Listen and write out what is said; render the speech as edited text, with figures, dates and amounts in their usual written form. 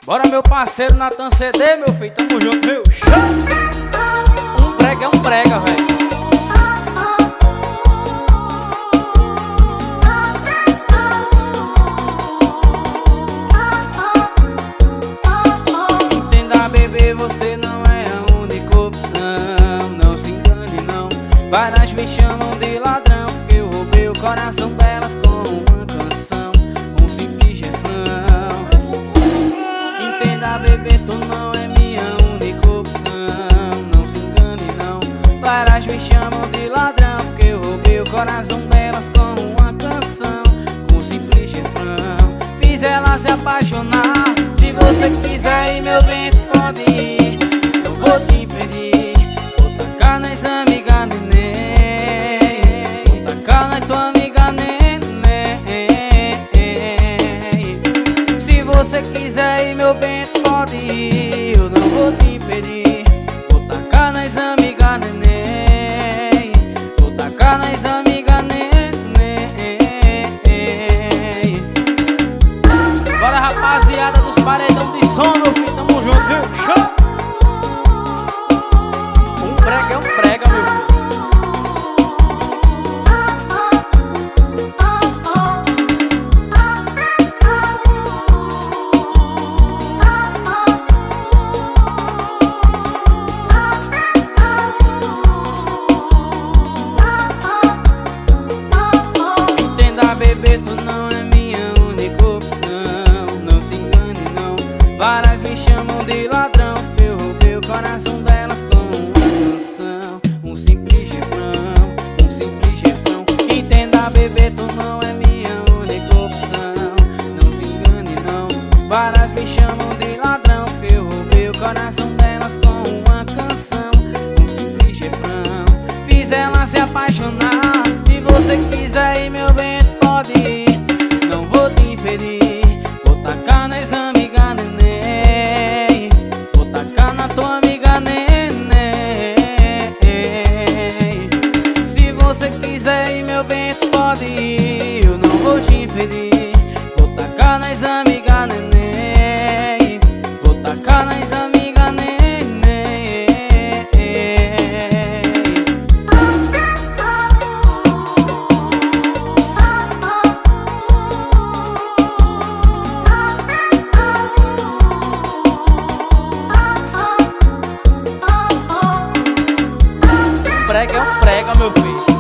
Bora, meu parceiro Natan CD, meu filho, tamo junto, viu? Um brega, velho. Entenda, bebê, você não é a única opção. Não se engane, não. Várias me chamam de ladrão, porque eu roubei o coração delas com uma canção, um simples refrão. Entenda, bebê, tu não é minha única opção. Não se engane, não. Várias me chamam de ladrão, porque eu roubei o coração delas com uma canção, um simples refrão. Fiz elas se apaixonar. Se você quiser ir, meu bem, tu pode ir. Eu vou te impedir. Vou tacar nas amigas, neném. Vou tacar nas tua amiga, neném. Se você quiser ir, meu bem, tu pode ir. Eu não vou te impedir. Vou tacar nas amigas, neném. Vou tacar nas amigas, neném. Bora, rapaziada dos paredão de som, meu filho, tamo junto, viu? Show! Um prega, meu filho. Entenda, bebê, tu não é minha única opção. Não se engane, não. Várias me chamam de ladrão, porque eu roubei o coração delas com uma canção, um simples refrão, um simples refrão. Entenda, bebê, tu não é minha única opção. Não se engane, não. Várias me chamam de ladrão, porque eu roubei o coração delas com uma canção, um simples refrão. Fiz elas se apaixonar. Se você quiser ir, meu bem, pode ir. Não vou te impedir. Vou tacar nas amigas, neném. Vou tacar na tua amiga, neném. Se você quiser ir, meu bem, pode ir. Eu não vou te impedir. Vou tacar nas amigas, neném. Vou tacar nas amigas, neném. Prega, meu filho.